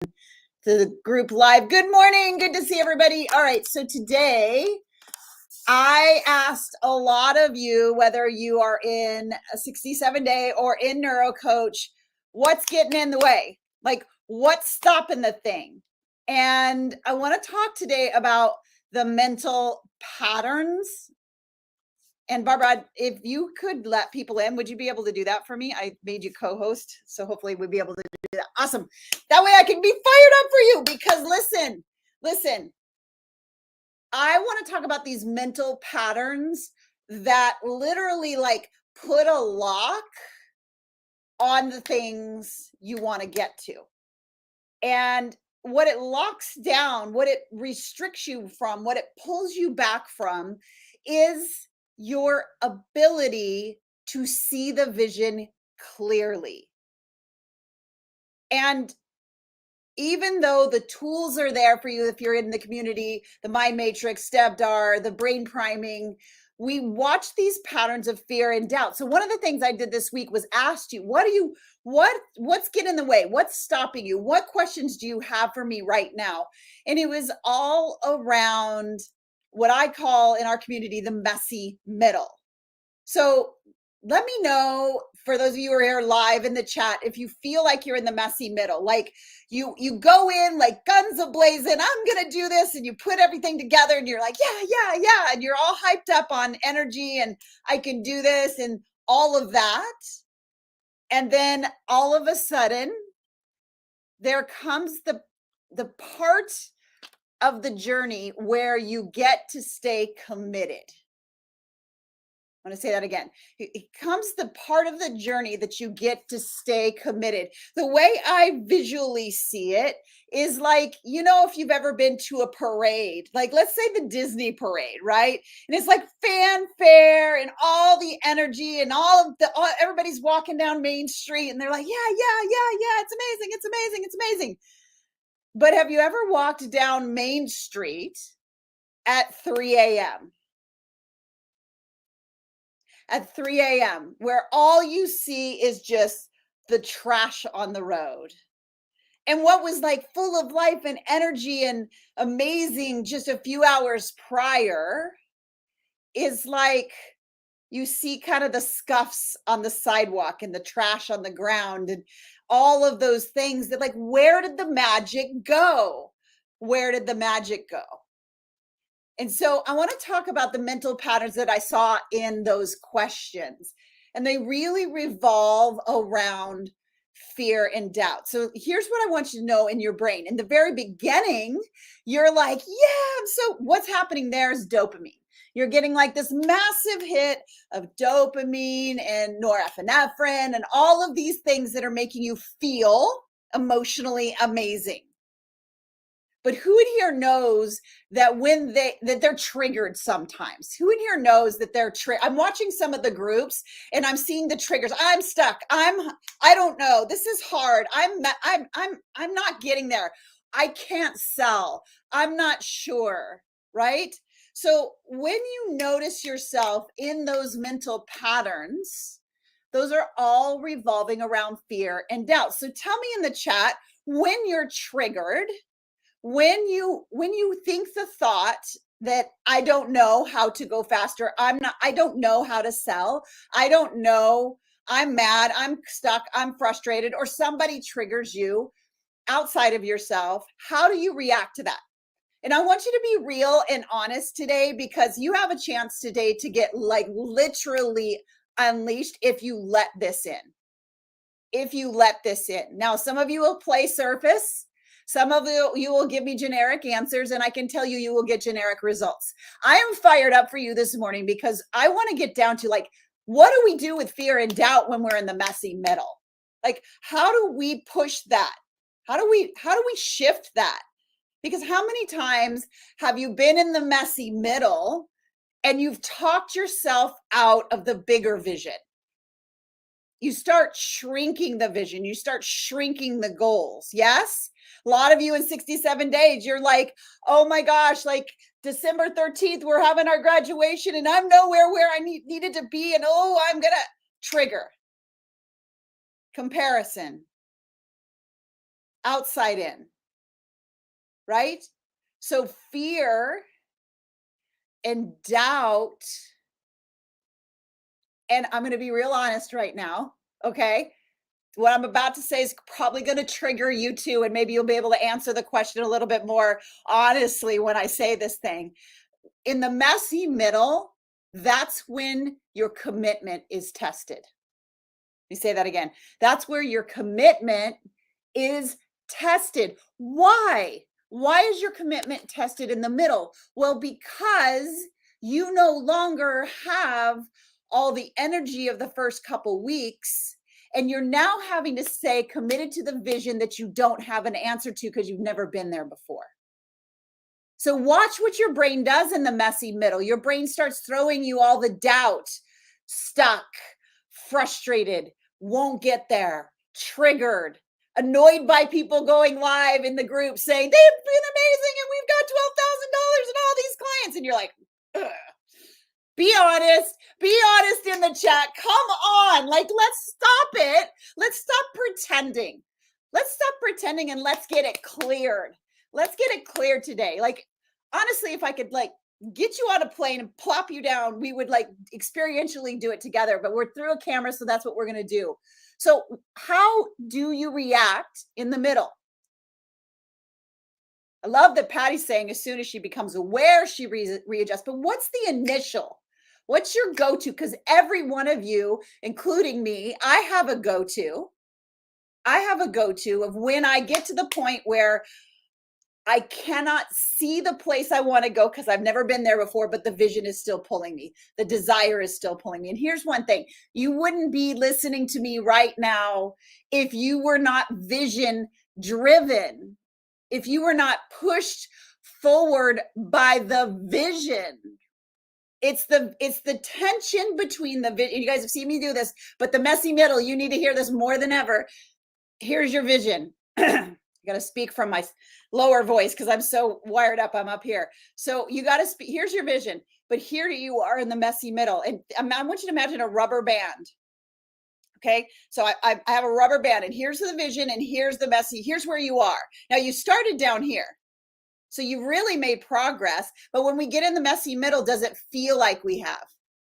to the group live. Good morning. Good to see everybody. All right. So today I asked a lot of you, whether you are in a 67-day or in NeuroCoach, what's getting in the way? Like, what's stopping the thing? And I want to talk today about the mental patterns. And Barbara, if you could let people in, would you be able to do that for me? I made you co-host, so hopefully we'd be able to do that. Awesome. That way I can be fired up for you because listen, I want to talk about these mental patterns that literally like put a lock on the things you want to get to. And what it locks down, what it restricts you from, what it pulls you back from is your ability to see the vision clearly. And even though the tools are there for you, if you're in the community, the mind matrix, STEBDAR, the brain priming, we watch these patterns of fear and doubt. So one of the things I did this week was asked you, what's getting in the way? What's stopping you? What questions do you have for me right now? And it was all around what I call in our community, the messy middle. So let me know, for those of you who are here live in the chat, if you feel like you're in the messy middle, like you go in like guns a-blazing, I'm gonna do this, and you put everything together and you're like, yeah, and you're all hyped up on energy and I can do this and all of that. And then all of a sudden, there comes the part of the journey where you get to stay committed. I'm going to say that again. It comes the part of the journey that you get to stay committed. The way I visually see it is like, if you've ever been to a parade, like let's say the Disney parade, right? And it's like fanfare and all the energy and everybody's walking down Main Street and they're like, yeah, it's amazing. But have you ever walked down Main Street at 3 a.m.? At 3 a.m., where all you see is just the trash on the road. And what was like full of life and energy and amazing just a few hours prior is like you see kind of the scuffs on the sidewalk and the trash on the ground and all of those things that, like, where did the magic go? Where did the magic go? And so I want to talk about the mental patterns that I saw in those questions. And they really revolve around fear and doubt. So here's what I want you to know in your brain. In the very beginning, you're like, yeah, so what's happening there is dopamine. You're getting like this massive hit of dopamine and norepinephrine and all of these things that are making you feel emotionally amazing. But who in here knows that when they're triggered sometimes? Who in here knows that they're I'm watching some of the groups and I'm seeing the triggers. I'm stuck. I don't know. This is hard. I'm not getting there. I can't sell. I'm not sure, right? So when you notice yourself in those mental patterns, those are all revolving around fear and doubt. So tell me in the chat when you're triggered, when you think the thought that I don't know how to go faster, I don't know how to sell, I don't know, I'm mad, I'm stuck, I'm frustrated, or somebody triggers you outside of yourself, how do you react to that? And I want you to be real and honest today, because you have a chance today to get like literally unleashed if you let this in. Now, some of you will play surface. Some of you will give me generic answers, and I can tell you will get generic results. I am fired up for you this morning because I want to get down to, like, what do we do with fear and doubt when we're in the messy middle? Like, how do we push that? How do we shift that? Because how many times have you been in the messy middle and you've talked yourself out of the bigger vision? You start shrinking the vision. You start shrinking the goals. Yes. A lot of you in 67 days, you're like, oh my gosh, like December 13th, we're having our graduation and I'm nowhere where I needed to be. And I'm going to trigger comparison. outside in, right? So fear and doubt, and I'm going to be real honest right now, okay? What I'm about to say is probably going to trigger you too, and maybe you'll be able to answer the question a little bit more honestly when I say this thing. In the messy middle, that's when your commitment is tested. Let me say that again. That's where your commitment is tested. Why? Why is your commitment tested in the middle? Well, because you no longer have all the energy of the first couple weeks, and you're now having to stay committed to the vision that you don't have an answer to because you've never been there before. So watch what your brain does in the messy middle. Your brain starts throwing you all the doubt, stuck, frustrated, won't get there, triggered, annoyed by people going live in the group saying they've been amazing and we've got $12,000 and all these clients. And you're like, ugh. Be honest. Be honest in the chat. Come on. Like, let's stop it. Let's stop pretending. Let's stop pretending and let's get it cleared. Let's get it cleared today. Like, honestly, if I could like get you on a plane and plop you down, we would like experientially do it together, but we're through a camera. So that's what we're going to do. So how do you react in the middle? I love that Patty's saying as soon as she becomes aware, she readjusts. But what's the initial? What's your go-to? Because every one of you, including me, I have a go-to. I have a go-to of when I get to the point where I cannot see the place I want to go because I've never been there before, but the vision is still pulling me. The desire is still pulling me. And here's one thing: you wouldn't be listening to me right now if you were not vision driven, if you were not pushed forward by the vision. It's the tension between the vision. You guys have seen me do this, but the messy middle, you need to hear this more than ever. Here's your vision. You got to speak from my lower voice because I'm so wired up. I'm up here. So you got to speak. Here's your vision. But here you are in the messy middle. And I want you to imagine a rubber band. Okay. So I have a rubber band, and here's the vision, and here's the messy. Here's where you are. Now you started down here. So you really made progress. But when we get in the messy middle, does it feel like we have?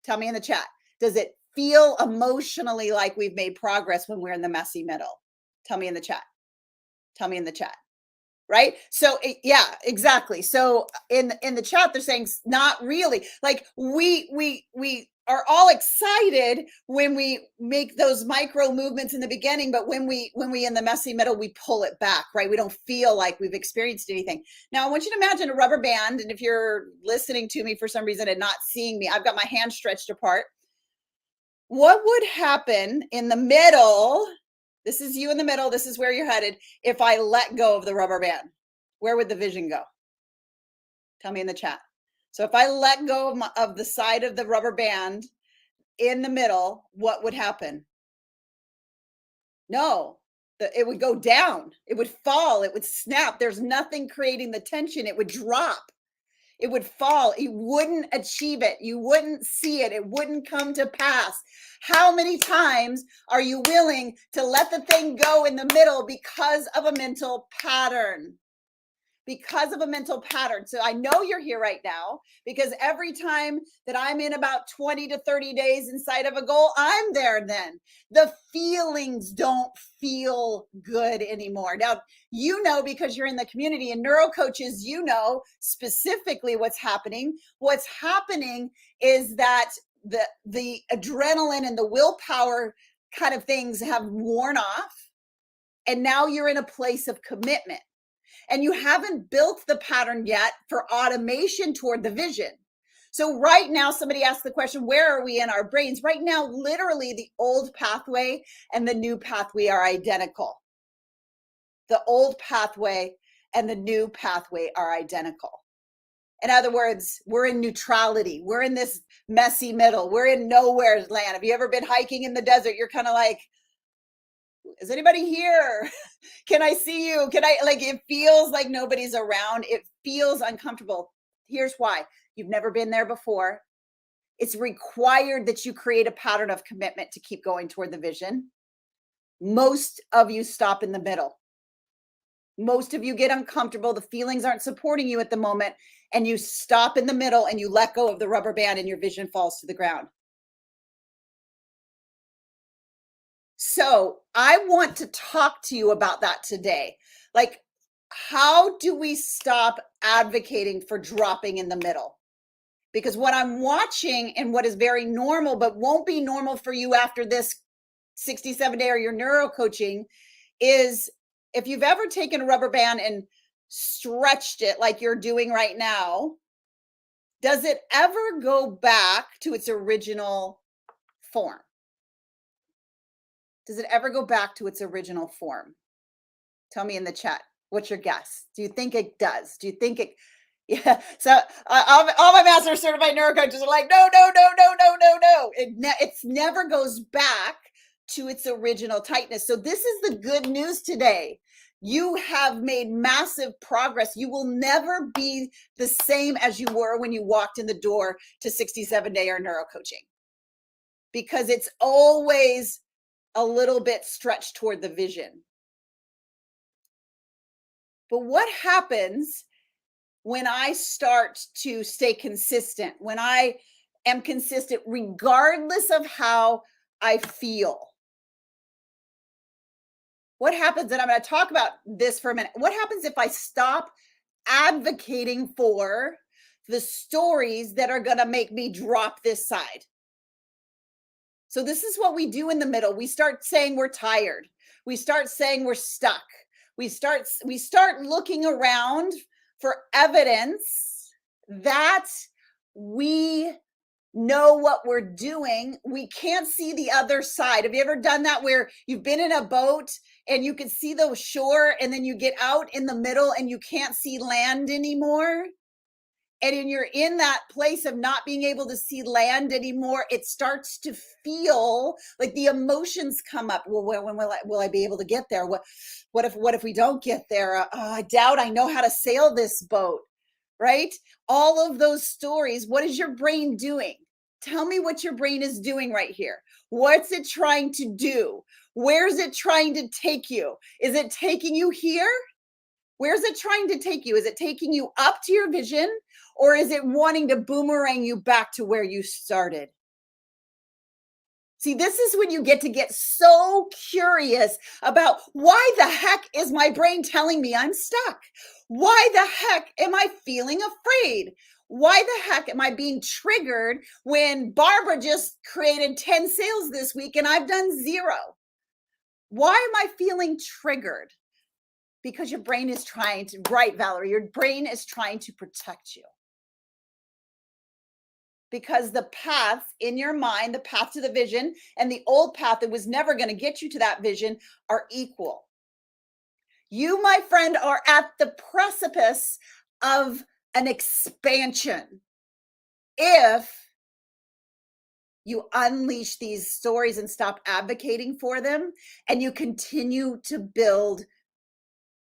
Tell me in the chat. Does it feel emotionally like we've made progress when we're in the messy middle? Tell me in the chat. Tell me in the chat. Right? So yeah, exactly. So in the chat, they're saying not really. Like we are all excited when we make those micro movements in the beginning, but when we in the messy middle, we pull it back, right? We don't feel like we've experienced anything. Now I want you to imagine a rubber band, and if you're listening to me for some reason and not seeing me, I've got my hands stretched apart. What would happen in the middle? This is you in the middle. This is where you're headed. If I let go of the rubber band, where would the vision go? Tell me in the chat. So if I let go of the side of the rubber band in the middle, what would happen? No, it would go down. It would fall. It would snap. There's nothing creating the tension. It would drop. It would fall. You wouldn't achieve it. You wouldn't see it. It wouldn't come to pass. How many times are you willing to let the thing go in the middle because of a mental pattern? Because of a mental pattern. So I know you're here right now because every time that I'm in about 20 to 30 days inside of a goal, I'm there then. The feelings don't feel good anymore. Now, you know, because you're in the community and neuro coaches, you know specifically what's happening. What's happening is that the adrenaline and the willpower kind of things have worn off. And now you're in a place of commitment. And you haven't built the pattern yet for automation toward the vision. So right now, somebody asked the question, where are we in our brains? Right now, literally the old pathway and the new pathway are identical. The old pathway and the new pathway are identical. In other words, we're in neutrality. We're in this messy middle. We're in nowhere's land. Have you ever been hiking in the desert? You're kind of like, is anybody here? Can I see you? Can I, like, it feels like nobody's around. It feels uncomfortable. Here's why. You've never been there before. It's required that you create a pattern of commitment to keep going toward the vision. Most of you stop in the middle. Most of you get uncomfortable. The feelings aren't supporting you at the moment. And you stop in the middle and you let go of the rubber band and your vision falls to the ground. So I want to talk to you about that today. Like, how do we stop advocating for dropping in the middle? Because what I'm watching and what is very normal, but won't be normal for you after this 67-day or your neuro coaching, is if you've ever taken a rubber band and stretched it like you're doing right now, does it ever go back to its original form? Does it ever go back to its original form? Tell me in the chat. What's your guess? Do you think it does? Do you think it? Yeah. So all my master certified neurocoaches are like, no, no, no, no, no, no, no. It's never goes back to its original tightness. So this is the good news today. You have made massive progress. You will never be the same as you were when you walked in the door to 67-day or neuro coaching, because it's always a little bit stretched toward the vision. But what happens when I start to stay consistent, when I am consistent, regardless of how I feel? What happens, and I'm going to talk about this for a minute. What happens if I stop advocating for the stories that are going to make me drop this side? So this is what we do in the middle. We start saying we're tired. We start saying we're stuck. We start looking around for evidence that we know what we're doing. We can't see the other side. Have you ever done that, where you've been in a boat and you can see the shore, and then you get out in the middle and you can't see land anymore? And you're in that place of not being able to see land anymore. It starts to feel like the emotions come up. Well, when will I be able to get there? What if we don't get there? I doubt I know how to sail this boat, right? All of those stories. What is your brain doing? Tell me what your brain is doing right here. What's it trying to do? Where's it trying to take you? Is it taking you here? Where's it trying to take you? Is it taking you up to your vision, or is it wanting to boomerang you back to where you started? See, this is when you get to get so curious about, why the heck is my brain telling me I'm stuck? Why the heck am I feeling afraid? Why the heck am I being triggered when Barbara just created 10 sales this week and I've done 0? Why am I feeling triggered? Because your brain is trying to, right, Valerie, your brain is trying to protect you. Because the paths in your mind, the path to the vision and the old path that was never going to get you to that vision, are equal. You, my friend, are at the precipice of an expansion if you unleash these stories and stop advocating for them, and you continue to build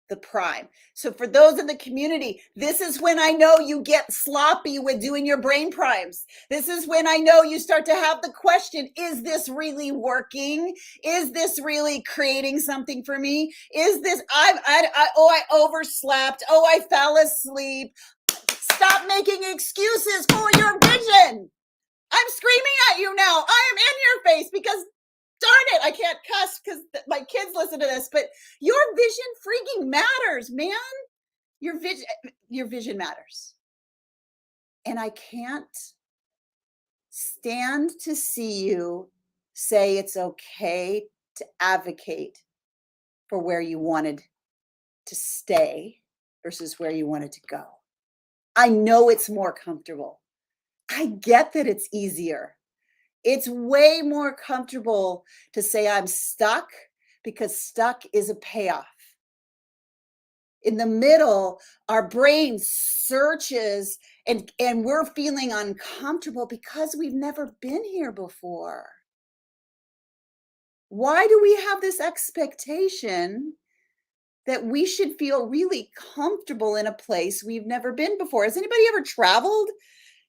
the prime. So for those in the community, this is when I know you get sloppy with doing your brain primes. This is when I know you start to have the question, is this really working? Is this really creating something for me? Is this, I overslept. Oh, I fell asleep. Stop making excuses for your vision. I'm screaming at you now. I am in your face because, darn it, I can't cuss because my kids listen to this, but your vision freaking matters, man. Your vision matters. And I can't stand to see you say it's okay to advocate for where you wanted to stay versus where you wanted to go. I know it's more comfortable. I get that it's easier. It's way more comfortable to say I'm stuck, because stuck is a payoff. In the middle, our brain searches and we're feeling uncomfortable because we've never been here before. Why do we have this expectation that we should feel really comfortable in a place we've never been before? Has anybody ever traveled?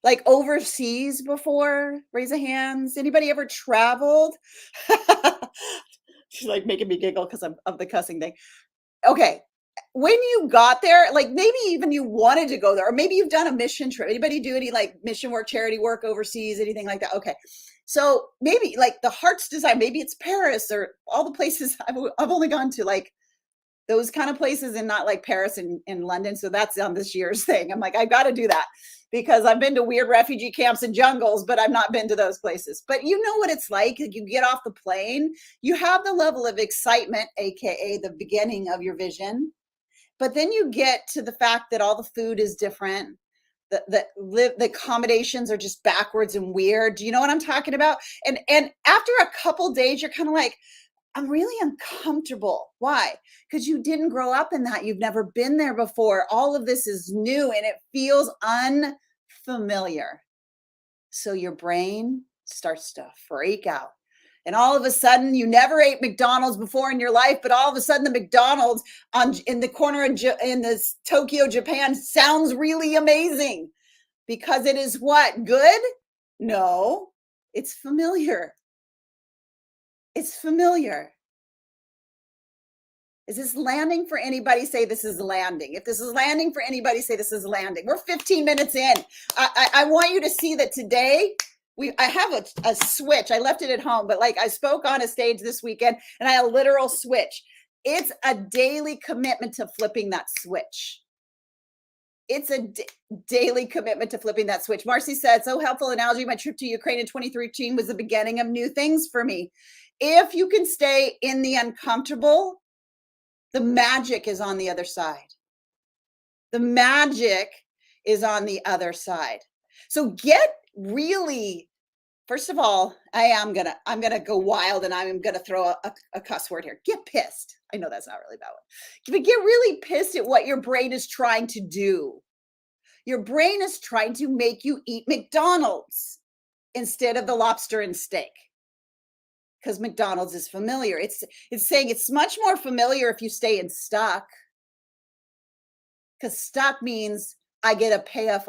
Like overseas before? Raise a hands. Anybody ever traveled? She's like making me giggle because of the cussing thing. Okay. when you got there, like maybe even you wanted to go there, or maybe you've done a mission trip. Anybody do any like mission work, charity work overseas, anything like that? Okay. So maybe like the heart's desire, maybe it's Paris or all the places I've only gone to, like those kind of places, and not like Paris and London. So that's on this year's thing. I'm like, I got to do that because I've been to weird refugee camps and jungles, but I've not been to those places. But you know what it's like. You get off the plane, you have the level of excitement, AKA the beginning of your vision. But then you get to the fact that all the food is different. The accommodations are just backwards and weird. Do you know what I'm talking about? And after a couple days, you're kind of like, I'm really uncomfortable. Why? Because you didn't grow up in that. You've never been there before. All of this is new and it feels unfamiliar. So your brain starts to freak out. And all of a sudden, you never ate McDonald's before in your life, but all of a sudden, the McDonald's in the corner in this Tokyo, Japan, sounds really amazing because it is what? Good? No, it's familiar. It's familiar. Is this landing for anybody? Say this is landing. If this is landing for anybody, say this is landing. We're 15 minutes in. I want you to see that today I have a switch. I left it at home, but like I spoke on a stage this weekend and I had a literal switch. It's a daily commitment to flipping that switch. It's a daily commitment to flipping that switch. Marcy said, so helpful analogy. My trip to Ukraine in 2013 was the beginning of new things for me. If you can stay in the uncomfortable, the magic is on the other side. The magic is on the other side. So get really, first of all, I'm gonna go wild and I'm gonna throw a cuss word here. Get pissed. I know that's not really bad one. But get really pissed at what your brain is trying to do. Your brain is trying to make you eat McDonald's instead of the lobster and steak. Because McDonald's is familiar. It's saying it's much more familiar if you stay in stuck. Because stuck means I get a payoff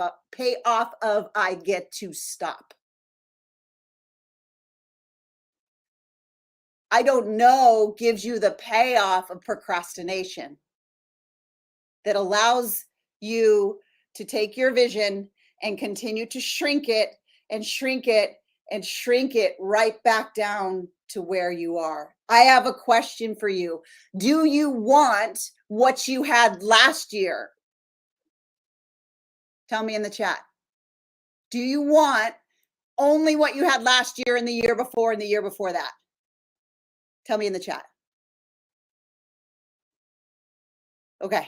of I get to stop. I don't know gives you the payoff of procrastination that allows you to take your vision and continue to shrink it and shrink it and shrink it right back down to where you are. I have a question for you. Do you want what you had last year? Tell me in the chat. Do you want only what you had last year and the year before and the year before that? Tell me in the chat. Okay.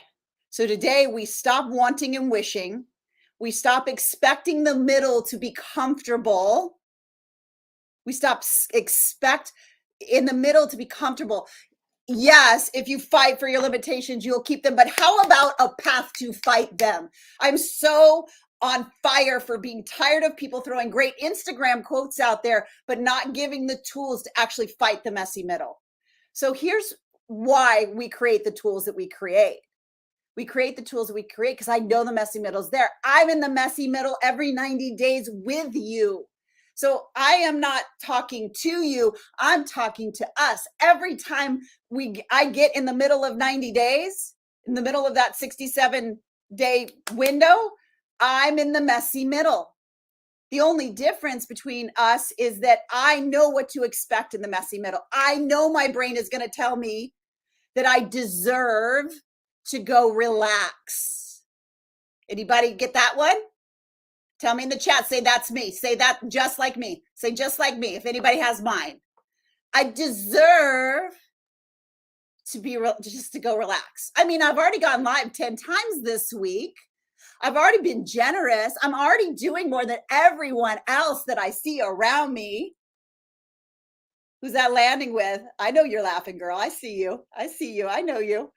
So today we stop wanting and wishing. We stop expecting the middle to be comfortable. We stop expect in the middle to be comfortable. Yes, if you fight for your limitations, you'll keep them. But how about a path to fight them? I'm so on fire for being tired of people throwing great Instagram quotes out there, but not giving the tools to actually fight the messy middle. So here's why we create the tools that we create. We create the tools that we create because I know the messy middle's there. I'm in the messy middle every 90 days with you. So I am not talking to you. I'm talking to us. Every time I get in the middle of 90 days, in the middle of that 67-day window, I'm in the messy middle. The only difference between us is that I know what to expect in the messy middle. I know my brain is going to tell me that I deserve to go relax. Anybody get that one? Tell me in the chat. Say that's me. Say that just like me. Say just like me if anybody has mine. I deserve to be just to go relax. I mean, I've already gone live 10 times this week. I've already been generous. I'm already doing more than everyone else that I see around me. Who's that landing with? I know you're laughing, girl. I see you. I see you. I know you.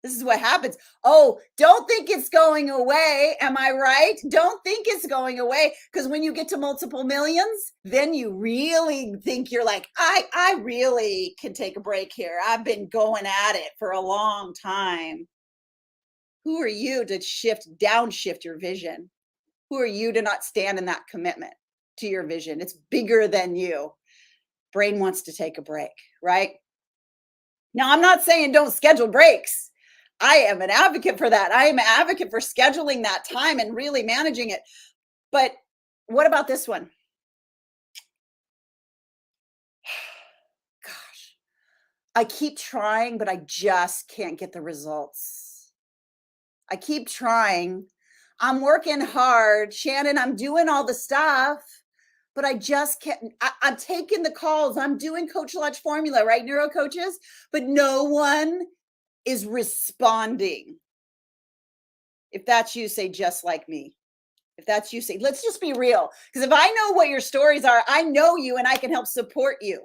This is what happens. Oh, don't think it's going away. Am I right? Don't think it's going away. Because when you get to multiple millions, then you really think you're like, I really can take a break here. I've been going at it for a long time. Who are you to downshift your vision? Who are you to not stand in that commitment to your vision? It's bigger than you. Brain wants to take a break, right? Now, I'm not saying don't schedule breaks. I am an advocate for that. I am an advocate for scheduling that time and really managing it. But what about this one? Gosh, I keep trying, but I just can't get the results. I keep trying. I'm working hard. Shannon, I'm doing all the stuff, but I just can't. I'm taking the calls. I'm doing Coach Lunch Formula, right? Neuro coaches, but no one is responding. If that's you, say just like me. If that's you, say, let's just be real. Because if I know what your stories are, I know you and I can help support you.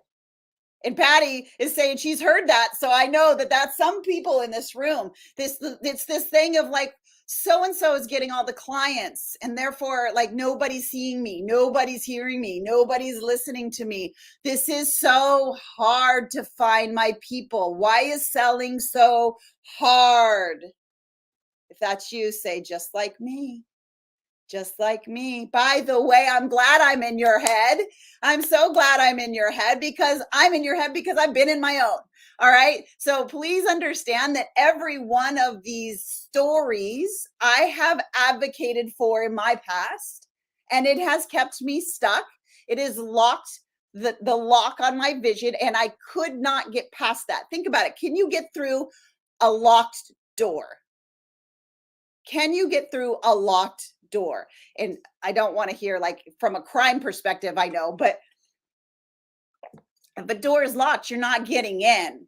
And Patty is saying she's heard that. So I know that that's some people in this room. It's this thing of like, so and so is getting all the clients and therefore like nobody's seeing me, nobody's hearing me, nobody's listening to me. This is so hard to find my people. Why is selling so hard? If that's you, say just like me. Just like me. By the way, I'm glad I'm in your head. I'm so glad I'm in your head because I'm in your head because I've been in my own. All right. So please understand that every one of these stories I have advocated for in my past, and it has kept me stuck. It has locked the lock on my vision, and I could not get past that. Think about it. Can you get through a locked door? Can you get through a locked door? And I don't want to hear like from a crime perspective, I know, but if a door is locked, you're not getting in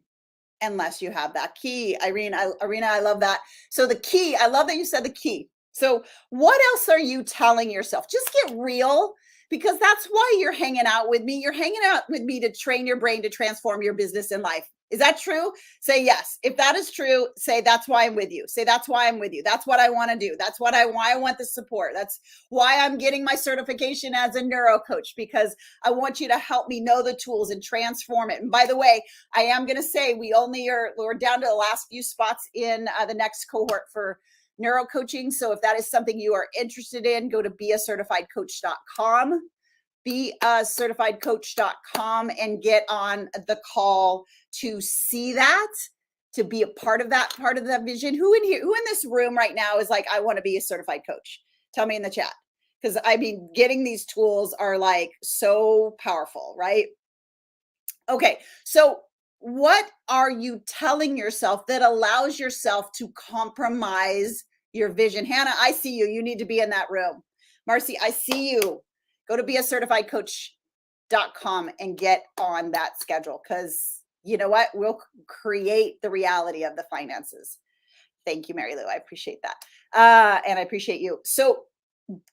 unless you have that key. Irina, I love that. So the key, I love that you said the key. So what else are you telling yourself? Just get real because that's why you're hanging out with me. You're hanging out with me to train your brain to transform your business and life. Is that true? Say yes. If that is true, say that's why I'm with you. Say that's why I'm with you. That's what I want to do. That's why I want the support. That's why I'm getting my certification as a neuro coach because I want you to help me know the tools and transform it. And by the way, I am going to say we're down to the last few spots in the next cohort for neuro coaching. So if that is something you are interested in, go to beacertifiedcoach.com, beacertifiedcoach.com and get on the call to see that, to be a part of that vision. Who in this room right now is like, I want to be a certified coach? Tell me in the chat. Because I mean, getting these tools are like so powerful, right? Okay, so what are you telling yourself that allows yourself to compromise your vision? Hannah, I see you. You need to be in that room. Marcy, I see you. Go to beacertifiedcoach.com and get on that schedule because you know what? We'll create the reality of the finances. Thank you, Mary Lou. I appreciate that. And I appreciate you. So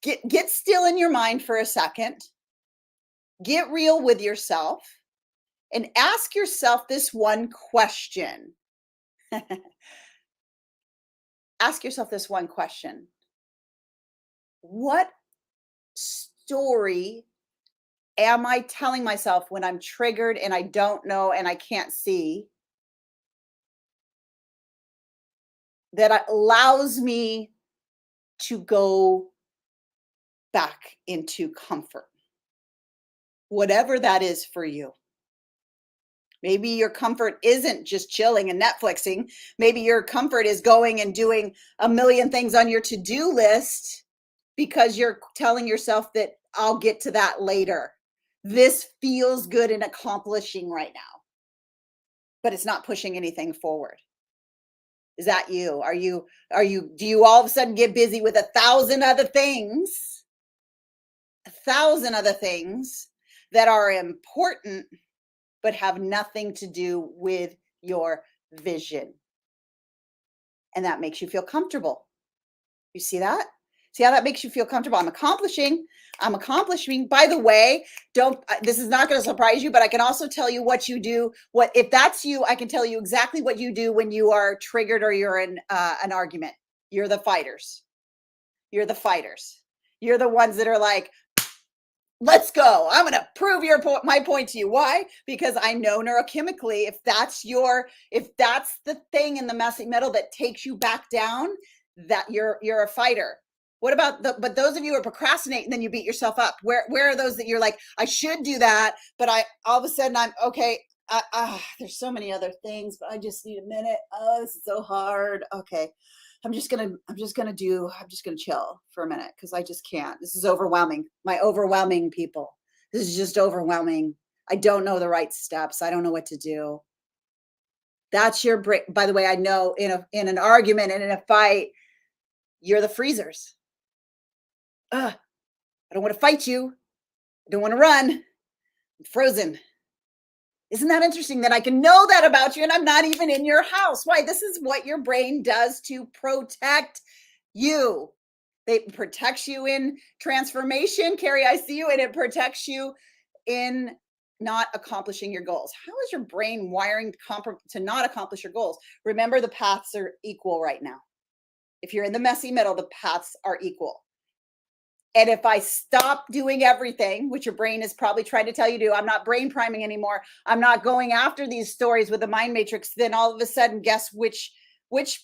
get still in your mind for a second. Get real with yourself and ask yourself this one question. Ask yourself this one question. What story am I telling myself when I'm triggered and I don't know and I can't see that allows me to go back into comfort? Whatever that is for you. Maybe your comfort isn't just chilling and Netflixing. Maybe your comfort is going and doing a million things on your to-do list because you're telling yourself that I'll get to that later. This feels good and accomplishing right now, but it's not pushing anything forward. Is that you? Do you all of a sudden get busy with 1,000 other things? 1,000 other things that are important but have nothing to do with your vision. And that makes you feel comfortable. You see that? See how that makes you feel comfortable? I'm accomplishing. By the way, this is not going to surprise you, but I can also tell you what you do. If that's you, I can tell you exactly what you do when you are triggered or you're in an argument. You're the fighters. You're the fighters. You're the ones that are like, let's go. I'm going to prove my point to you. Why? Because I know neurochemically, if that's the thing in the messy middle that takes you back down, that you're a fighter. What about but those of you who are procrastinating, then you beat yourself up. Where are those that you're like, I should do that, but all of a sudden I'm okay. there's so many other things, but I just need a minute. Oh, this is so hard. Okay. I'm just gonna chill for a minute because I just can't. This is overwhelming. My overwhelming people. This is just overwhelming. I don't know the right steps. I don't know what to do. That's your brain. By the way, I know in an argument and in a fight, you're the freezers. I don't want to fight you. I don't want to run. I'm frozen. Isn't that interesting that I can know that about you and I'm not even in your house? Why? This is what your brain does to protect you. It protects you in transformation, Carrie, I see you, and it protects you in not accomplishing your goals. How is your brain wiring to not accomplish your goals? Remember, the paths are equal right now. If you're in the messy middle, the paths are equal. And if I stop doing everything, which your brain is probably trying to tell you to, I'm not brain priming anymore. I'm not going after these stories with the mind matrix. Then all of a sudden, guess which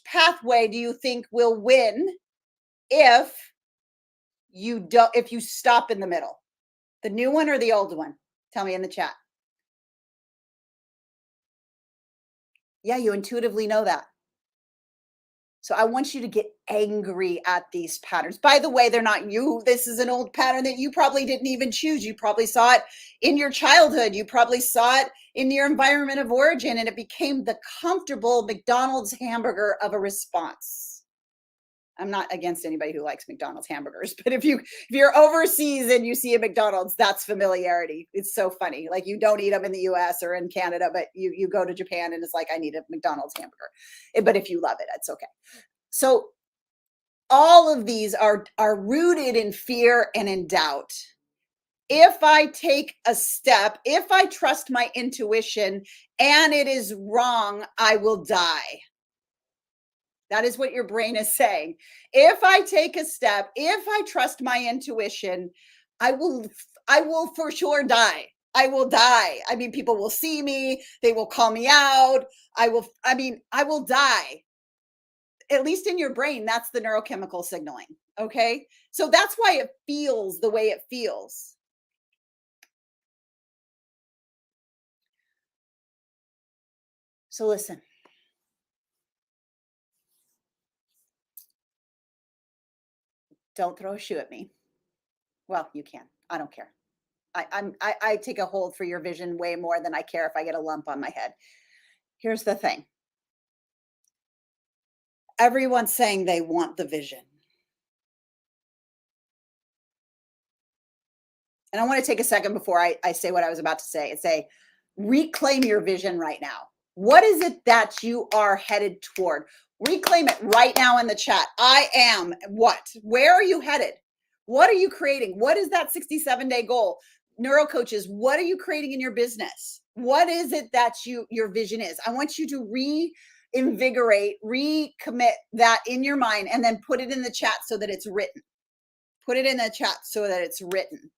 pathway do you think will win if you stop in the middle? The new one or the old one? Tell me in the chat. Yeah, you intuitively know that. So I want you to get angry at these patterns. By the way, they're not you. This is an old pattern that you probably didn't even choose. You probably saw it in your childhood. You probably saw it in your environment of origin, and it became the comfortable McDonald's hamburger of a response. I'm not against anybody who likes McDonald's hamburgers, but if you're overseas and you see a McDonald's, that's familiarity. It's so funny. Like, you don't eat them in the US or in Canada, but you go to Japan and it's like, I need a McDonald's hamburger. But if you love it, it's okay. So all of these are rooted in fear and in doubt. If I take a step, if I trust my intuition and it is wrong, I will die. That is what your brain is saying. If I take a step, if I trust my intuition, I will for sure die. I will die. I mean, people will see me, they will call me out. I will die. At least in your brain, that's the neurochemical signaling. Okay. So that's why it feels the way it feels. So listen. Don't throw a shoe at me. Well, you can. I don't care. I take a hold for your vision way more than I care if I get a lump on my head. Here's the thing. Everyone's saying they want the vision. And I want to take a second before I say what I was about to say and say, reclaim your vision right now. What is it that you are headed toward? Reclaim it right now in the chat. I am what? Where are you headed? What are you creating? What is that 67-day goal? Neuro coaches, what are you creating in your business? What is it that your vision is? I want you to reinvigorate, recommit that in your mind, and then put it in the chat so that it's written. Put it in the chat so that it's written.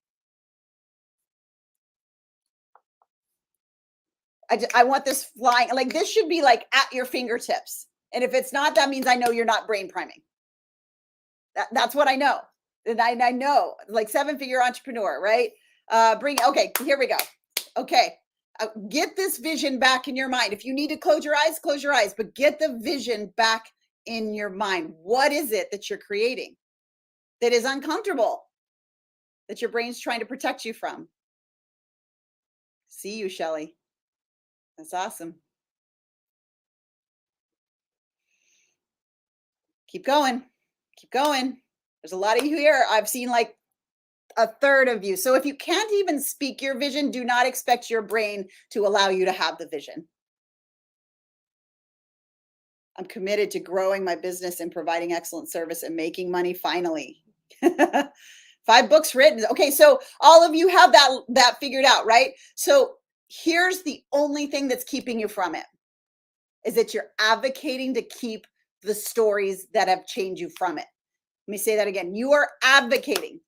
I want this flying, like, this should be like at your fingertips. And if it's not, that means I know you're not brain priming. That's what I know. And I know, like, 7-figure entrepreneur, right? Okay, here we go. Okay. Get this vision back in your mind. If you need to close your eyes, but get the vision back in your mind. What is it that you're creating that is uncomfortable, that your brain's trying to protect you from? See you, Shelly. That's awesome. Keep going. Keep going. There's a lot of you here. I've seen like a third of you. So if you can't even speak your vision, do not expect your brain to allow you to have the vision. I'm committed to growing my business and providing excellent service and making money finally. 5 books written. Okay, so all of you have that figured out, right? So here's the only thing that's keeping you from it, is that you're advocating to keep the stories that have changed you from it. Let me say that again. You are advocating.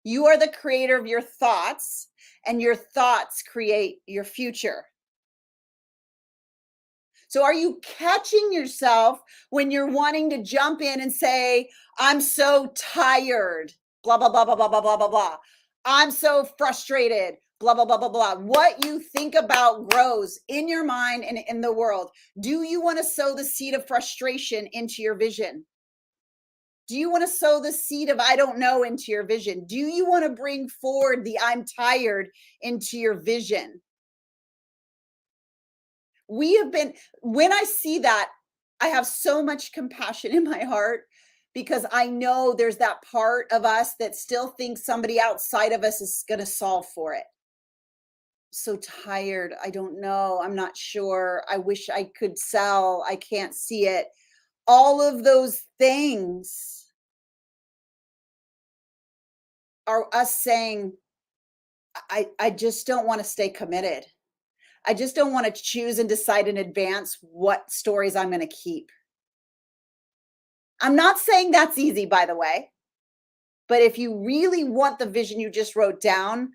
You are the creator of your thoughts, and your thoughts create your future. So are you catching yourself when you're wanting to jump in and say, I'm so tired, blah, blah, blah, blah, blah, blah, blah, blah, blah. I'm so frustrated, blah, blah, blah, blah, blah. What you think about grows in your mind and in the world. Do you want to sow the seed of frustration into your vision? Do you want to sow the seed of I don't know into your vision? Do you want to bring forward the I'm tired into your vision? We have been, when I see that, I have so much compassion in my heart because I know there's that part of us that still thinks somebody outside of us is going to solve for it. So tired. I don't know. I'm not sure. I wish I could sell. I can't see it. All of those things are us saying, I just don't want to stay committed. I just don't want to choose and decide in advance what stories I'm going to keep. I'm not saying that's easy, by the way, but if you really want the vision you just wrote down,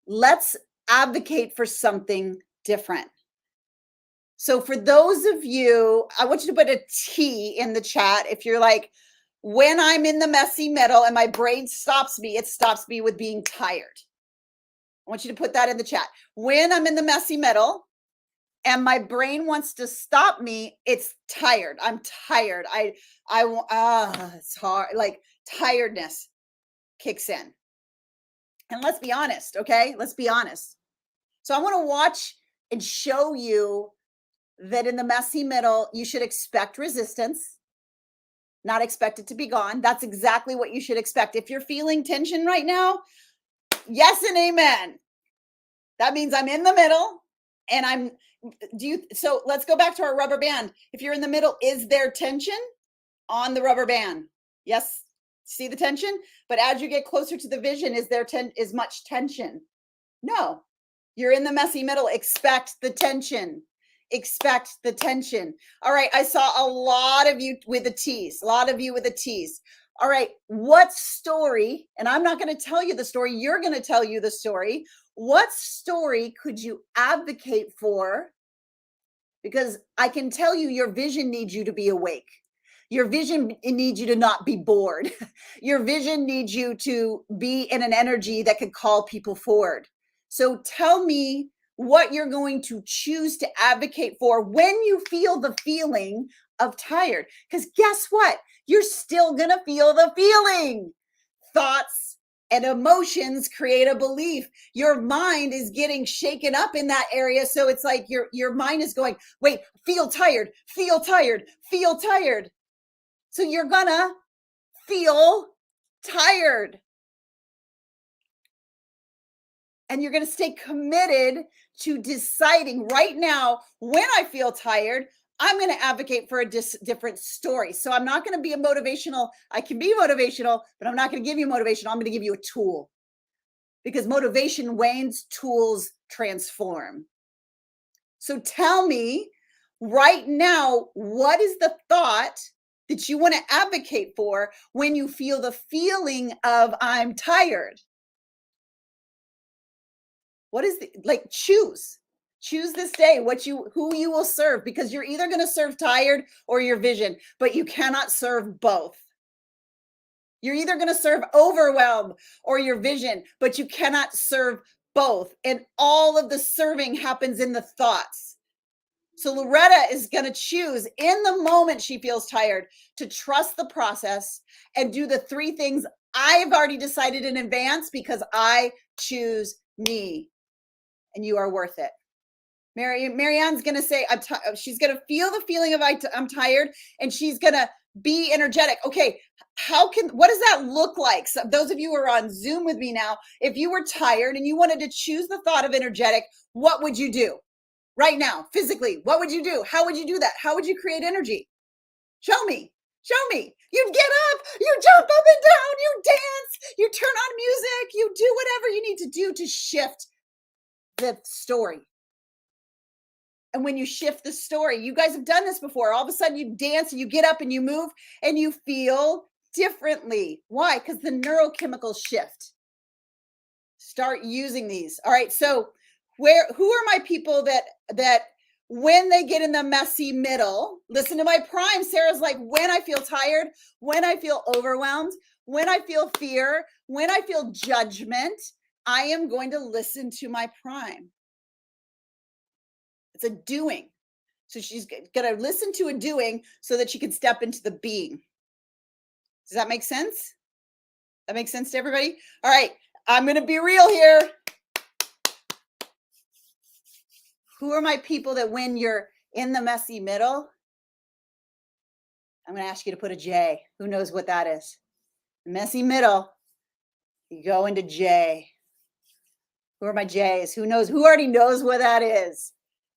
let's advocate for something different. So for those of you, I want you to put a T in the chat. If you're like, when I'm in the messy middle and my brain stops me, it stops me with being tired. I want you to put that in the chat. When I'm in the messy middle and my brain wants to stop me, it's tired. I'm tired. It's hard. Like tiredness kicks in. And let's be honest, okay? Let's be honest. So I want to watch and show you that in the messy middle, you should expect resistance, not expect it to be gone. That's exactly what you should expect. If you're feeling tension right now, yes and amen. That means I'm in the middle and so let's go back to our rubber band. If you're in the middle, is there tension on the rubber band? Yes. See the tension? But as you get closer to the vision, is much tension? No. You're in the messy middle. Expect the tension. Expect the tension. All right. I saw a lot of you with the T's. A lot of you with the T's. All right. What story? And I'm not going to tell you the story. You're going to tell you the story. What story could you advocate for? Because I can tell you your vision needs you to be awake. Your vision needs you to not be bored. Your vision needs you to be in an energy that could call people forward. So tell me what you're going to choose to advocate for when you feel the feeling of tired. Because guess what? You're still going to feel the feeling. Thoughts and emotions create a belief. Your mind is getting shaken up in that area. So it's like your mind is going, wait, feel tired, feel tired, feel tired. So you're gonna feel tired. And you're gonna stay committed to deciding right now, when I feel tired, I'm going to advocate for a different story. So I'm not going to be I can be motivational, but I'm not going to give you motivation. I'm going to give you a tool, because motivation wanes, tools transform. So tell me right now, what is the thought that you want to advocate for when you feel the feeling of I'm tired? What is choose this day who you will serve, because you're either going to serve tired or your vision, but you cannot serve both. You're either going to serve overwhelm or your vision, but you cannot serve both. And all of the serving happens in the thoughts. So Loretta is going to choose in the moment she feels tired to trust the process and do the 3 things I've already decided in advance, because I choose me, and you are worth it. Marianne's going to say, she's going to feel the feeling of I'm tired, and she's going to be energetic. Okay. What does that look like? So those of you who are on Zoom with me now, if you were tired and you wanted to choose the thought of energetic, what would you do right now? Physically, what would you do? How would you do that? How would you create energy? Show me. You'd get up, you jump up and down, you dance, you turn on music, you do whatever you need to do to shift the story. And when you shift the story, you guys have done this before. All of a sudden you dance and you get up and you move and you feel differently. Why? Because the neurochemicals shift. Start using these. All right. So who are my people that when they get in the messy middle, listen to my prime. Sarah's like, when I feel tired, when I feel overwhelmed, when I feel fear, when I feel judgment, I am going to listen to my prime. It's a doing. So she's going to listen to a doing so that she can step into the being. Does that make sense? That makes sense to everybody? All right. I'm going to be real here. Who are my people that when you're in the messy middle? I'm going to ask you to put a J. Who knows what that is? Messy middle. You go into J. Who are my J's? Who knows? Who already knows what that is?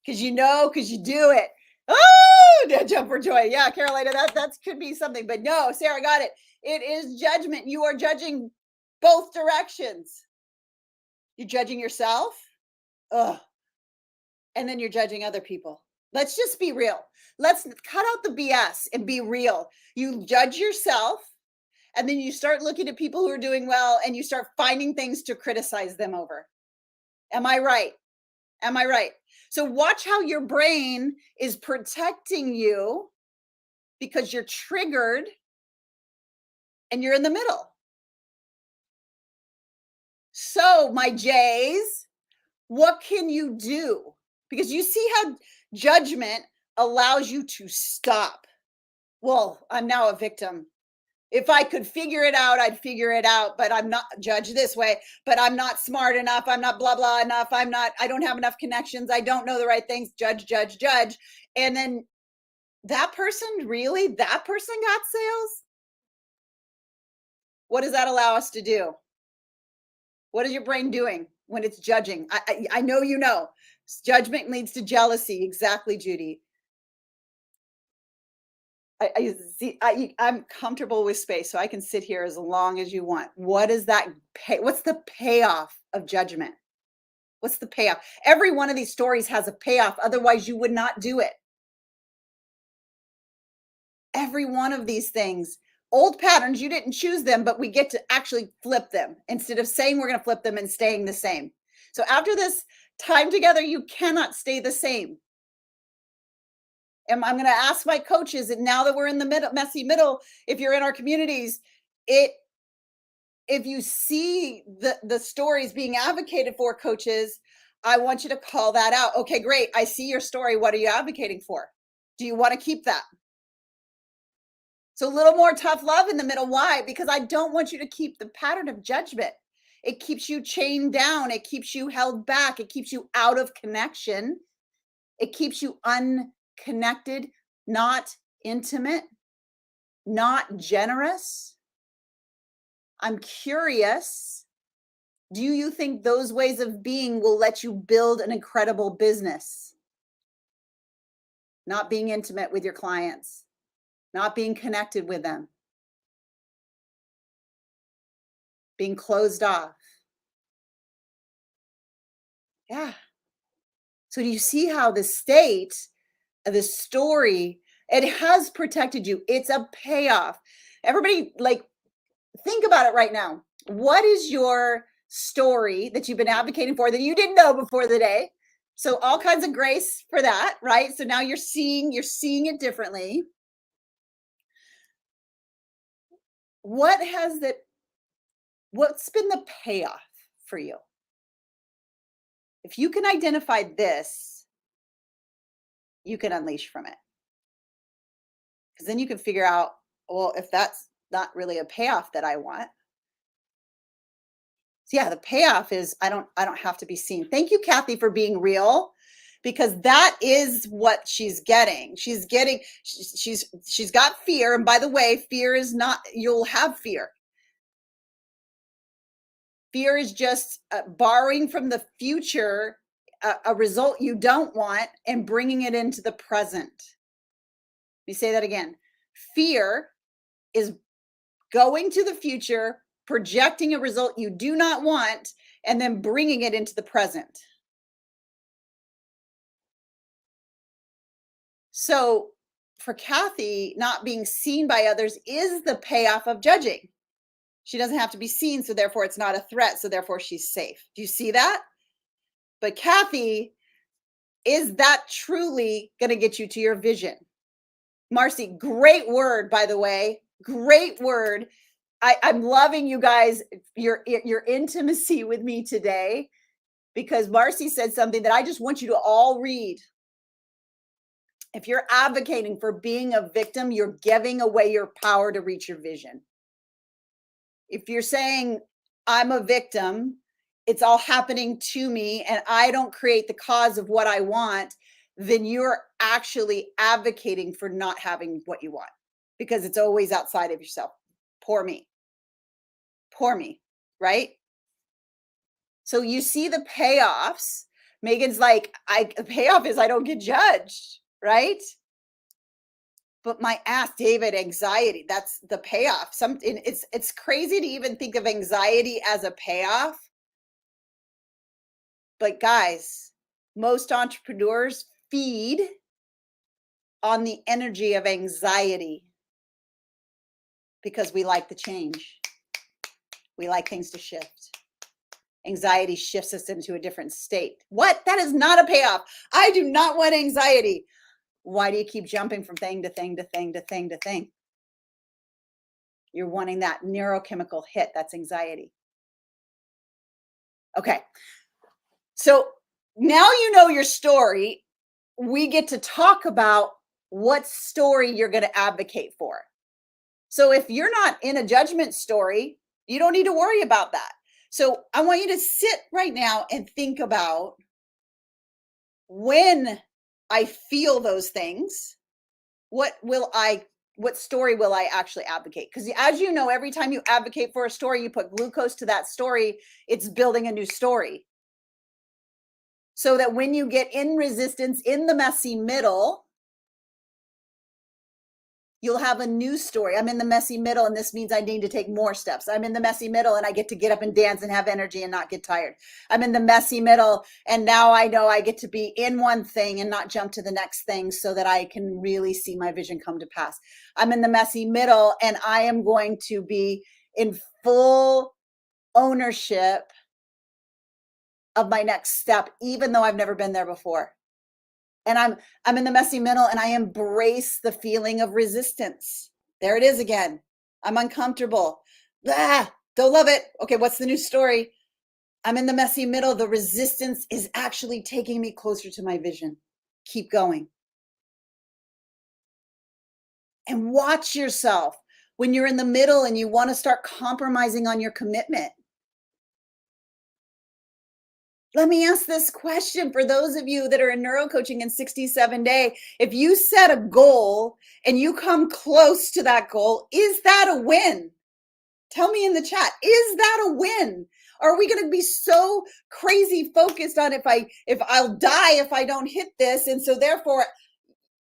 Because you know, because you do it. Oh, jump for joy. Yeah, Carolina, that could be something. But no, Sarah got it. It is judgment. You are judging both directions. You're judging yourself. Ugh. And then you're judging other people. Let's just be real. Let's cut out the BS and be real. You judge yourself, and then you start looking at people who are doing well, and you start finding things to criticize them over. Am I right? Am I right? So watch how your brain is protecting you because you're triggered and you're in the middle. So, my J's, what can you do? Because you see how judgment allows you to stop. Well, I'm now a victim. If I could figure it out, I'd figure it out, but I'm not judged this way, but I'm not smart enough. I'm not blah, blah enough. I don't have enough connections. I don't know the right things. Judge, judge, judge. And then that person got sales. What does that allow us to do? What is your brain doing when it's judging? I know you know. Judgment leads to jealousy. Exactly, Judy. I'm comfortable with space, so I can sit here as long as you want. What is that pay? What's the payoff of judgment? What's the payoff? Every one of these stories has a payoff. Otherwise, you would not do it. Every one of these things, old patterns, you didn't choose them, but we get to actually flip them instead of saying we're going to flip them and staying the same. So after this time together, you cannot stay the same. And I'm going to ask my coaches, and now that we're in the messy middle, if you're in our communities, if you see the stories being advocated for, coaches, I want you to call that out. Okay, great. I see your story. What are you advocating for? Do you want to keep that? So a little more tough love in the middle. Why? Because I don't want you to keep the pattern of judgment. It keeps you chained down. It keeps you held back. It keeps you out of connection. It keeps you unconnected, not intimate, not generous. I'm curious. Do you think those ways of being will let you build an incredible business? Not being intimate with your clients, not being connected with them, being closed off. Yeah. So do you see how the state of the story, it has protected you? It's a payoff. Everybody, think about it right now. What is your story that you've been advocating for that you didn't know before the day? So all kinds of grace for that, right? So now you're seeing it differently. What's been the payoff for you? If you can identify this, you can unleash from it. Because then you can figure out, well, if that's not really a payoff that I want. So yeah, the payoff is I don't have to be seen. Thank you, Kathy, for being real, because that is what she's getting. She's got fear. And by the way, fear is not, you'll have fear. Fear is just borrowing from the future a result you don't want and bringing it into the present. Let me say that again. Fear is going to the future, projecting a result you do not want, and then bringing it into the present. So for Kathy, not being seen by others is the payoff of judging. She doesn't have to be seen, so therefore it's not a threat, so therefore she's safe. Do you see that? But Kathy, is that truly going to get you to your vision? Marcy, great word, by the way. Great word. I'm loving you guys, your intimacy with me today, because Marcy said something that I just want you to all read. If you're advocating for being a victim, you're giving away your power to reach your vision. If you're saying, I'm a victim, it's all happening to me, and I don't create the cause of what I want, then you're actually advocating for not having what you want, because it's always outside of yourself. Poor me. Poor me, right? So you see the payoffs. Megan's like, the payoff is I don't get judged, right? But my ass, David, anxiety, that's the payoff. It's crazy to even think of anxiety as a payoff. But guys, most entrepreneurs feed on the energy of anxiety because we like the change. We like things to shift. Anxiety shifts us into a different state. What? That is not a payoff. I do not want anxiety. Why do you keep jumping from thing to thing to thing to thing to thing? You're wanting that neurochemical hit. That's anxiety. Okay. So now you know your story. We get to talk about what story you're going to advocate for. So if you're not in a judgment story, you don't need to worry about that. So I want you to sit right now and think about, when I feel those things, what story will I actually advocate? Because as you know, every time you advocate for a story, you put glucose to that story, it's building a new story. So that when you get in resistance in the messy middle, you'll have a new story. I'm in the messy middle, and this means I need to take more steps. I'm in the messy middle, and I get to get up and dance and have energy and not get tired. I'm in the messy middle, and now I know I get to be in one thing and not jump to the next thing, so that I can really see my vision come to pass. I'm in the messy middle, and I am going to be in full ownership of my next step, even though I've never been there before. And I'm in the messy middle, and I embrace the feeling of resistance. There it is again. I'm uncomfortable. Don't love it. Okay, what's the new story? I'm in the messy middle. The resistance is actually taking me closer to my vision. Keep going. And watch yourself when you're in the middle and you want to start compromising on your commitment. Let me ask this question for those of you that are in neurocoaching in 67-day. If you set a goal and you come close to that goal, is that a win? Tell me in the chat, is that a win? Are we going to be so crazy focused on if I'll die if I don't hit this? And so therefore,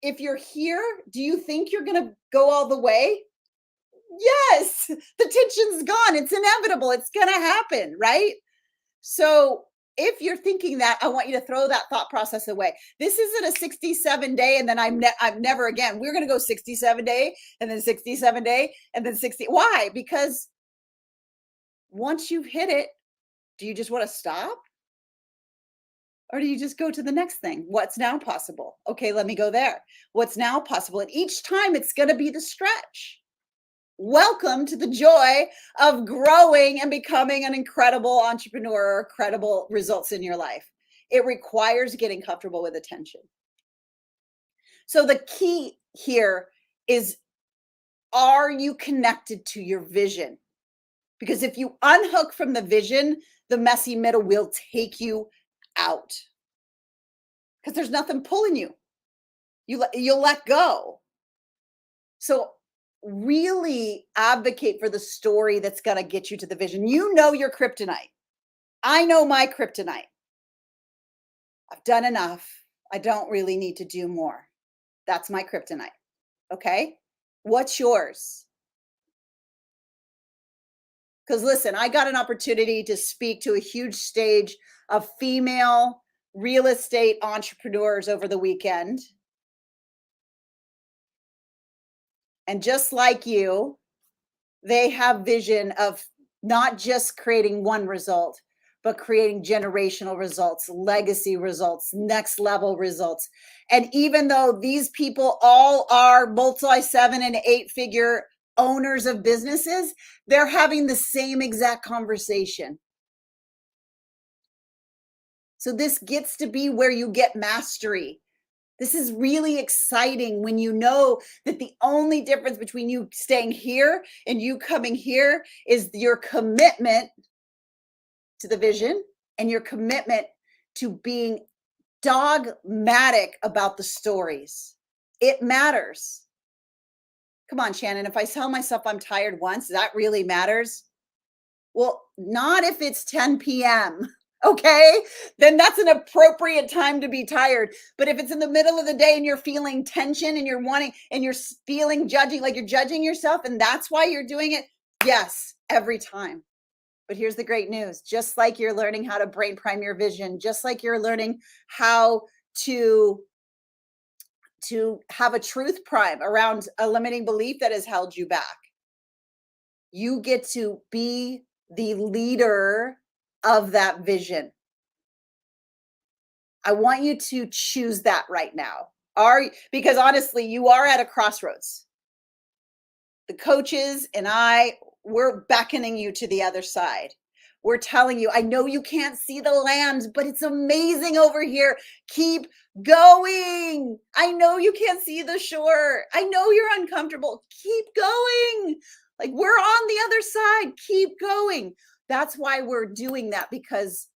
if you're here, do you think you're going to go all the way? Yes, the tension's gone. It's inevitable. It's going to happen, right? So if you're thinking that, I want you to throw that thought process away. This isn't a 67-day and then I'm never again. We're going to go 67-day and then 67-day and then 60. Why? Because once you've hit it, do you just want to stop? Or do you just go to the next thing? What's now possible? Okay, let me go there. What's now possible? And each time it's going to be the stretch. Welcome to the joy of growing and becoming an incredible entrepreneur, incredible results in your life. It requires getting comfortable with attention. So the key here is, are you connected to your vision? Because if you unhook from the vision, the messy middle will take you out. Because there's nothing pulling you. You'll let go. So really advocate for the story that's going to get you to the vision. You know your kryptonite. I know my kryptonite. I've done enough. I don't really need to do more. That's my kryptonite. Okay? What's yours? Because listen, I got an opportunity to speak to a huge stage of female real estate entrepreneurs over the weekend. And just like you, they have vision of not just creating one result, but creating generational results, legacy results, next level results. And even though these people all are multi 7 and 8 figure owners of businesses, they're having the same exact conversation. So this gets to be where you get mastery. This is really exciting when you know that the only difference between you staying here and you coming here is your commitment to the vision and your commitment to being dogmatic about the stories. It matters. Come on, Shannon, if I tell myself I'm tired once, that really matters? Well, not if it's 10 p.m. Okay, then that's an appropriate time to be tired. But if it's in the middle of the day and you're feeling tension and you're wanting and you're feeling judging, like you're judging yourself, and that's why you're doing it, yes, every time. But here's the great news. Just like you're learning how to brain prime your vision, just like you're learning how to have a truth prime around a limiting belief that has held you back, you get to be the leader of that vision. I want you to choose that right now. Because honestly, you are at a crossroads. The coaches and we're beckoning you to the other side. We're telling you, I know you can't see the land, but it's amazing over here. Keep going. I know you can't see the shore. I know you're uncomfortable. Keep going. Like, we're on the other side. Keep going. That's why we're doing that, because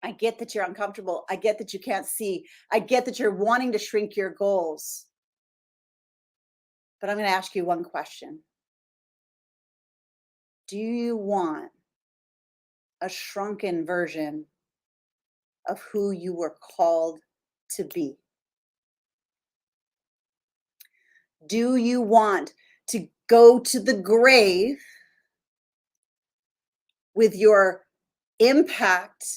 I get that you're uncomfortable. I get that you can't see. I get that you're wanting to shrink your goals. But I'm going to ask you one question. Do you want a shrunken version of who you were called to be? Do you want to go to the grave with your impact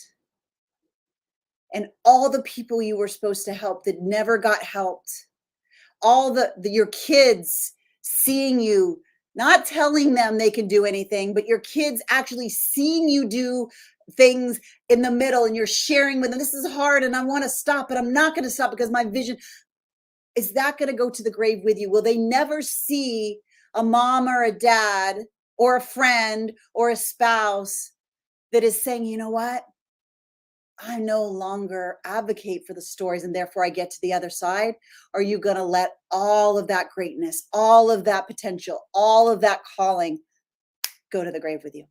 and all the people you were supposed to help that never got helped? All your kids seeing you, not telling them they can do anything, but your kids actually seeing you do things in the middle, and you're sharing with them, this is hard and I want to stop, but I'm not going to stop because my vision. Is that going to go to the grave with you? Will they never see a mom or a dad or a friend or a spouse that is saying, you know what? I no longer advocate for the stories and therefore I get to the other side? Are you going to let all of that greatness, all of that potential, all of that calling go to the grave with you?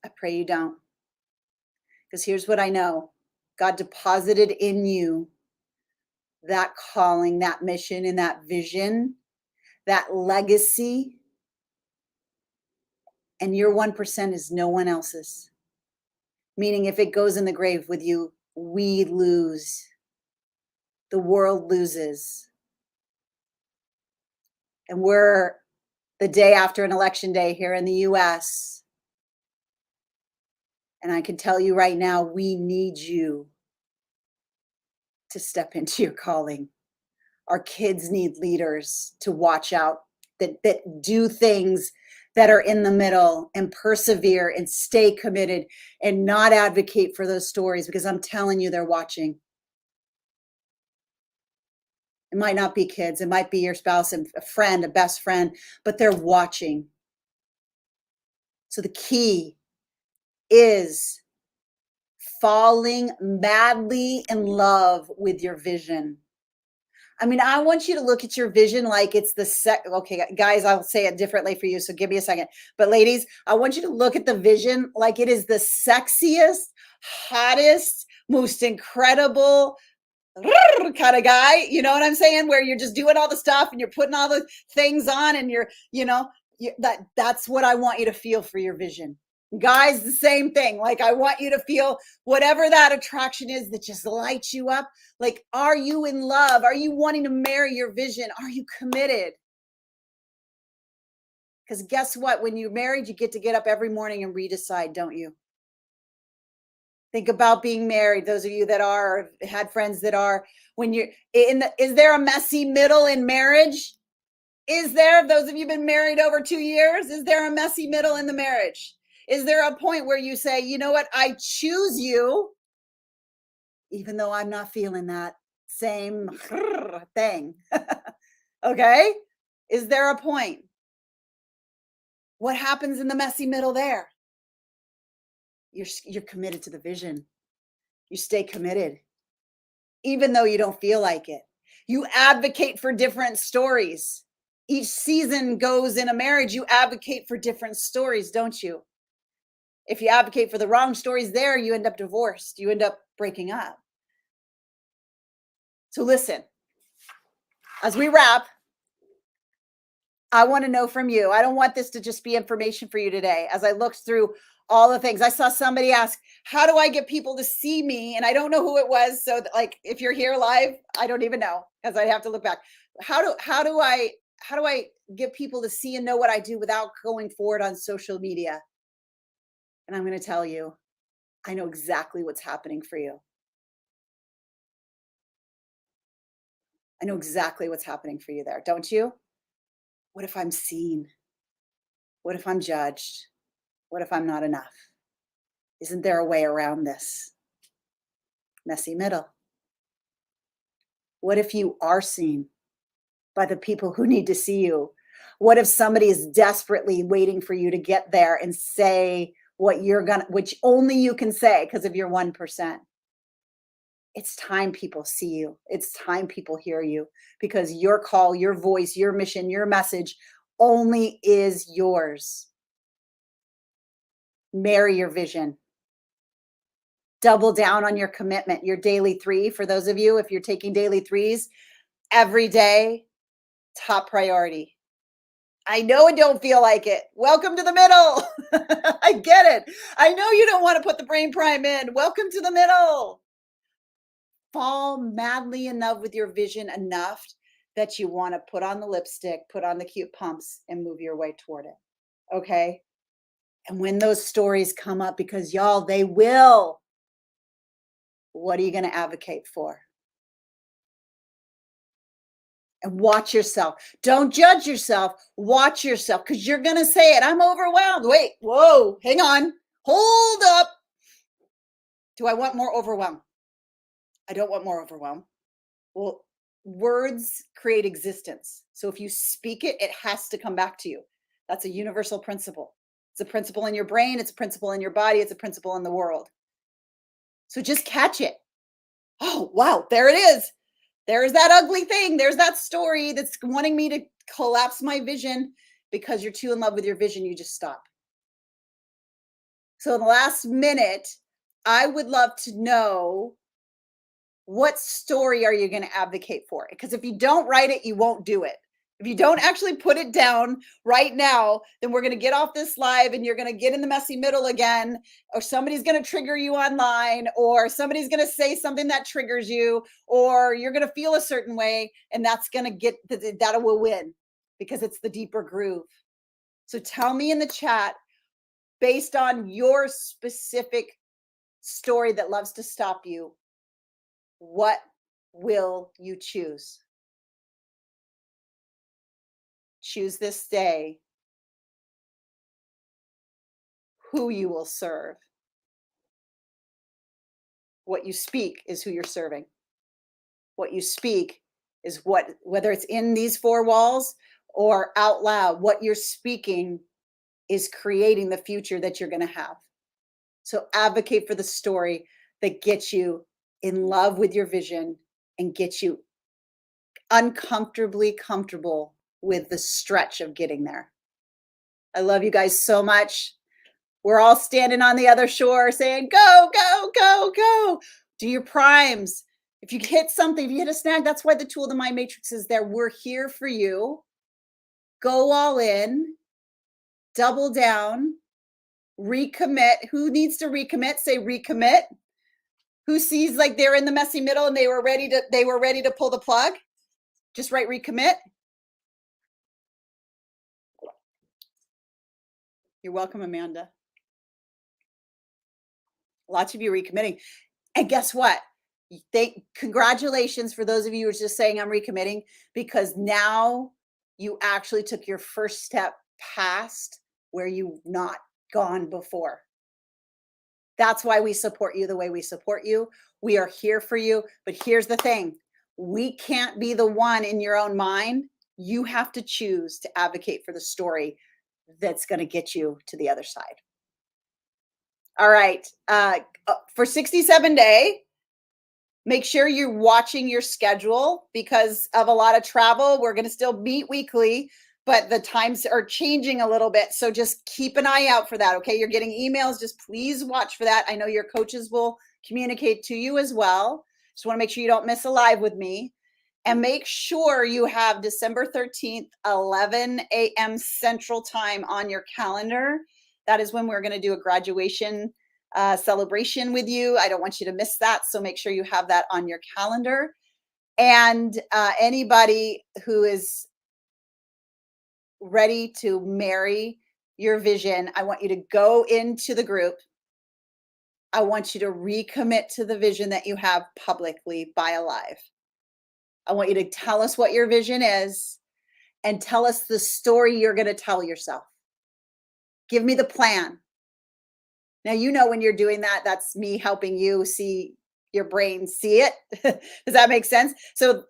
I pray you don't. Because here's what I know. God deposited in you that calling, that mission, and that vision, that legacy. And your 1% is no one else's. Meaning, if it goes in the grave with you, we lose. The world loses. And we're the day after an election day here in the US. And I can tell you right now, we need you to step into your calling. Our kids need leaders to watch out, that do things that are in the middle and persevere and stay committed and not advocate for those stories, because I'm telling you, they're watching. It might not be kids. It might be your spouse and a friend, a best friend, but they're watching. So the key is falling madly in love with your vision. I mean, I want you to look at your vision like it's okay, guys, I'll say it differently for you, so give me a second. But ladies, I want you to look at the vision like it is the sexiest, hottest, most incredible kind of guy. You know what I'm saying? Where you're just doing all the stuff and you're putting all the things on and that's what I want you to feel for your vision. Guys, the same thing. Like, I want you to feel whatever that attraction is that just lights you up. Like, are you in love? Are you wanting to marry your vision? Are you committed? Because guess what? When you're married, you get up every morning and redecide, don't you? Think about being married. Those of you that are, or had friends that are, when you're is there a messy middle in marriage? Is there? Those of you been married over 2 years, is there a messy middle in the marriage? Is there a point where you say, you know what? I choose you, even though I'm not feeling that same thing. Okay? Is there a point? What happens in the messy middle there? You're committed to the vision. You stay committed, even though you don't feel like it. You advocate for different stories. Each season goes in a marriage, you advocate for different stories, don't you? If you advocate for the wrong stories there, you end up divorced, you end up breaking up. So listen, as we wrap, I want to know from you. I don't want this to just be information for you today. As I looked through all the things, I saw somebody ask, how do I get people to see me? And I don't know who it was. So like, if you're here live, I don't even know, because I have to look back. How do I get people to see and know what I do without going forward on social media? And I'm going to tell you, I know exactly what's happening for you. I know exactly what's happening for you there, don't you? What if I'm seen? What if I'm judged? What if I'm not enough? Isn't there a way around this? Messy middle. What if you are seen by the people who need to see you? What if somebody is desperately waiting for you to get there and say what you're gonna, which only you can say because of your 1%? It's time people see you. It's time people hear you, because your call, your voice, your mission, your message only is yours. Marry your vision. Double down on your commitment, your daily 3. For those of you, if you're taking daily 3s, every day, top priority. I know it don't feel like it. Welcome to the middle. I get it. I know you don't want to put the brain prime in. Welcome to the middle. Fall madly in love with your vision enough that you want to put on the lipstick, put on the cute pumps, and move your way toward it. Okay? And when those stories come up, because y'all, they will, what are you going to advocate for? And watch yourself. Don't judge yourself. Watch yourself, because you're going to say it. I'm overwhelmed. Wait, whoa, hang on. Hold up. Do I want more overwhelm? I don't want more overwhelm. Well, words create existence. So if you speak it, it has to come back to you. That's a universal principle. It's a principle in your brain. It's a principle in your body. It's a principle in the world. So just catch it. Oh, wow, there it is. There's that ugly thing. There's that story that's wanting me to collapse my vision. Because you're too in love with your vision, you just stop. So in the last minute, I would love to know, what story are you going to advocate for? Because if you don't write it, you won't do it. If you don't actually put it down right now, then we're going to get off this live and you're going to get in the messy middle again, or somebody's going to trigger you online, or somebody's going to say something that triggers you, or you're going to feel a certain way, and that's going to get, that will win, because it's the deeper groove. So tell me in the chat, based on your specific story that loves to stop you, what will you choose? Choose this day who you will serve. What you speak is who you're serving. What you speak is whether it's in these 4 walls or out loud, what you're speaking is creating the future that you're going to have. So advocate for the story that gets you in love with your vision and gets you uncomfortably comfortable with the stretch of getting there. I love you guys so much. We're all standing on the other shore saying, go, go, go, go. Do your primes. If you hit something, if you hit a snag, that's why the tool of the mind matrix is there. We're here for you. Go all in, double down, recommit. Who needs to recommit? Say recommit. Who sees like they're in the messy middle and they were ready to pull the plug? Just write recommit. You're welcome, Amanda. Lots of you recommitting. And guess what? Congratulations for those of you who are just saying I'm recommitting, because now you actually took your first step past where you've not gone before. That's why we support you the way we support you. We are here for you. But here's the thing. We can't be the one in your own mind. You have to choose to advocate for the story that's going to get you to the other side. All right. For 67 Day, make sure you're watching your schedule because of a lot of travel. We're going to still meet weekly, but the times are changing a little bit. So just keep an eye out for that. Okay. You're getting emails. Just please watch for that. I know your coaches will communicate to you as well. Just want to make sure you don't miss a live with me. And make sure you have December 13th, 11 a.m. Central Time on your calendar. That is when we're going to do a graduation celebration with you. I don't want you to miss that. So make sure you have that on your calendar. And anybody who is ready to marry your vision, I want you to go into the group. I want you to recommit to the vision that you have publicly by a live. I want you to tell us what your vision is and tell us the story you're going to tell yourself. Give me the plan. Now, you know, when you're doing that, that's me helping you see your brain see it. Does that make sense? So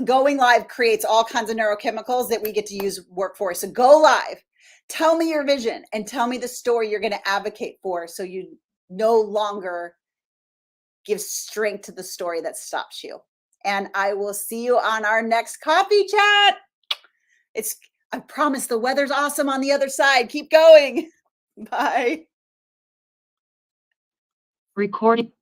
going live creates all kinds of neurochemicals that we get to use work for. So go live. Tell me your vision and tell me the story you're going to advocate for so you no longer give strength to the story that stops you. And I will see you on our next coffee chat. I promise the weather's awesome on the other side. Keep going. Bye. Recording.